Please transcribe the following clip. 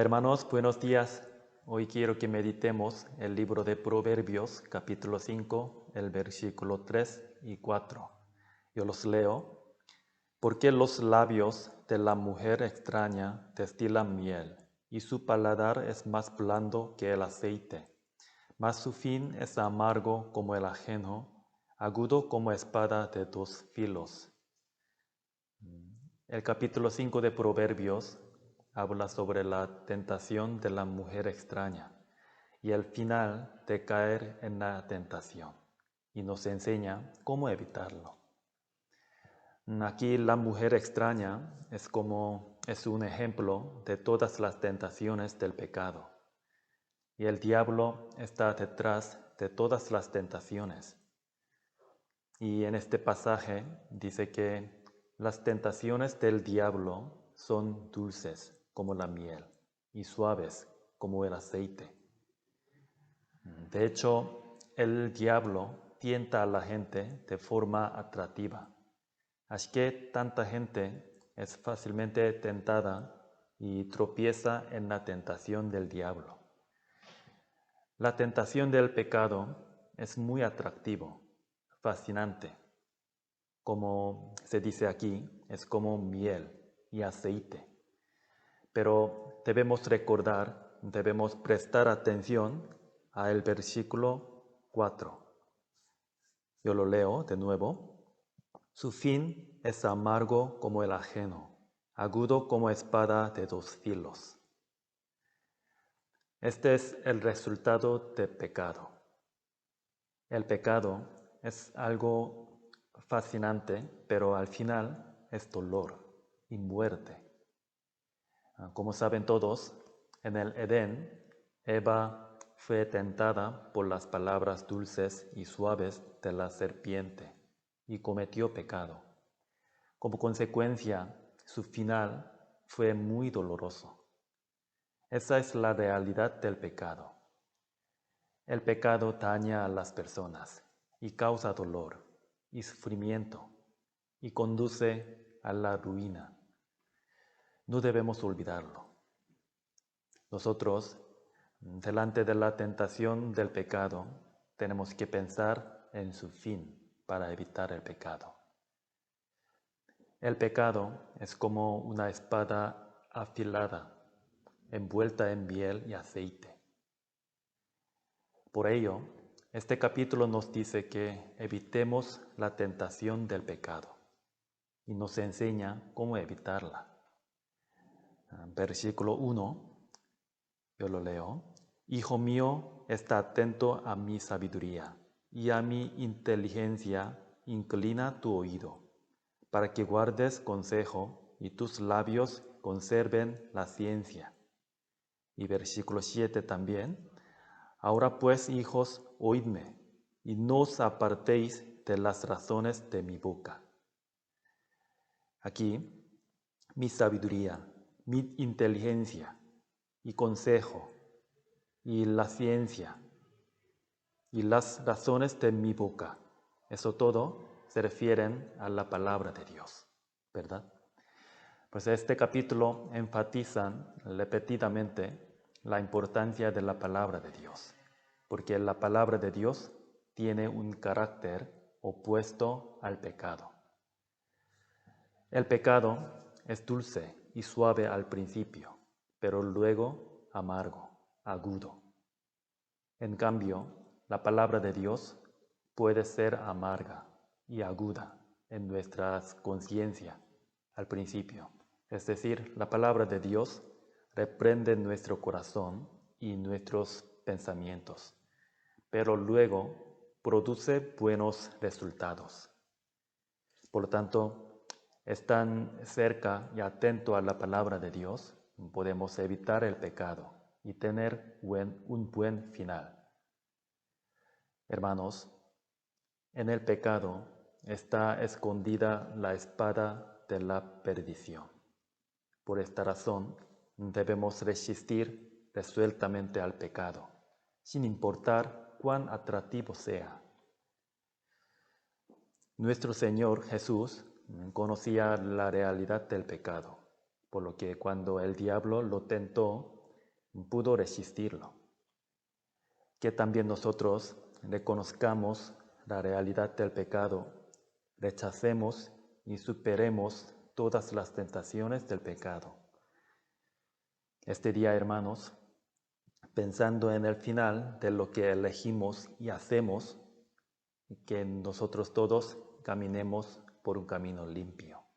Hola hermanos, buenos días. Hoy quiero que meditemos el libro de Proverbios, capítulo 5, el versículo 3 y 4. Yo los leo. Porque los labios de la mujer extraña destilan miel, y su paladar es más blando que el aceite, mas su fin es amargo como el ajeno, agudo como espada de dos filos. El capítulo 5 de Proverbios habla sobre la tentación de la mujer extraña y el final de caer en la tentación, y nos enseña cómo evitarlo. Aquí la mujer extraña es un ejemplo de todas las tentaciones del pecado, y el diablo está detrás de todas las tentaciones. Y en este pasaje dice que las tentaciones del diablo son dulces como la miel y suaves como el aceite. De hecho, el diablo tienta a la gente de forma atractiva. Así que tanta gente es fácilmente tentada y tropieza en la tentación del diablo. La tentación del pecado es muy atractivo, fascinante. Como se dice aquí, es como miel y aceite. Pero debemos prestar atención al versículo 4. Yo lo leo de nuevo. Su fin es amargo como el ajeno, agudo como espada de dos filos. Este es el resultado del pecado. El pecado es algo fascinante, pero al final es dolor y muerte. Como saben todos, en el Edén, Eva fue tentada por las palabras dulces y suaves de la serpiente y cometió pecado. Como consecuencia, su final fue muy doloroso. Esa es la realidad del pecado. El pecado daña a las personas y causa dolor y sufrimiento y conduce a la ruina. No debemos olvidarlo. Nosotros, delante de la tentación del pecado, tenemos que pensar en su fin para evitar el pecado. El pecado es como una espada afilada, envuelta en miel y aceite. Por ello, este capítulo nos dice que evitemos la tentación del pecado y nos enseña cómo evitarla. Versículo 1, yo lo leo. Hijo mío, está atento a mi sabiduría y a mi inteligencia inclina tu oído, para que guardes consejo y tus labios conserven la ciencia. Y versículo 7 también. Ahora pues, hijos, oídme, y no os apartéis de las razones de mi boca. Aquí, mi sabiduría, mi inteligencia y consejo, y la ciencia, y las razones de mi boca, eso todo se refieren a la palabra de Dios, ¿verdad? Pues este capítulo enfatiza repetidamente la importancia de la palabra de Dios, porque la palabra de Dios tiene un carácter opuesto al pecado. El pecado es dulce y suave al principio, pero luego amargo, agudo. En cambio, la palabra de Dios puede ser amarga y aguda en nuestra conciencia al principio. Es decir, la palabra de Dios reprende nuestro corazón y nuestros pensamientos, pero luego produce buenos resultados. Por lo tanto, estando cerca y atento a la palabra de Dios, podemos evitar el pecado y tener un buen final. Hermanos, en el pecado está escondida la espada de la perdición. Por esta razón, debemos resistir resueltamente al pecado, sin importar cuán atractivo sea. Nuestro Señor Jesús conocía la realidad del pecado, por lo que cuando el diablo lo tentó, pudo resistirlo. Que también nosotros reconozcamos la realidad del pecado, rechacemos y superemos todas las tentaciones del pecado. Este día, hermanos, pensando en el final de lo que elegimos y hacemos, que nosotros todos caminemos por un camino limpio.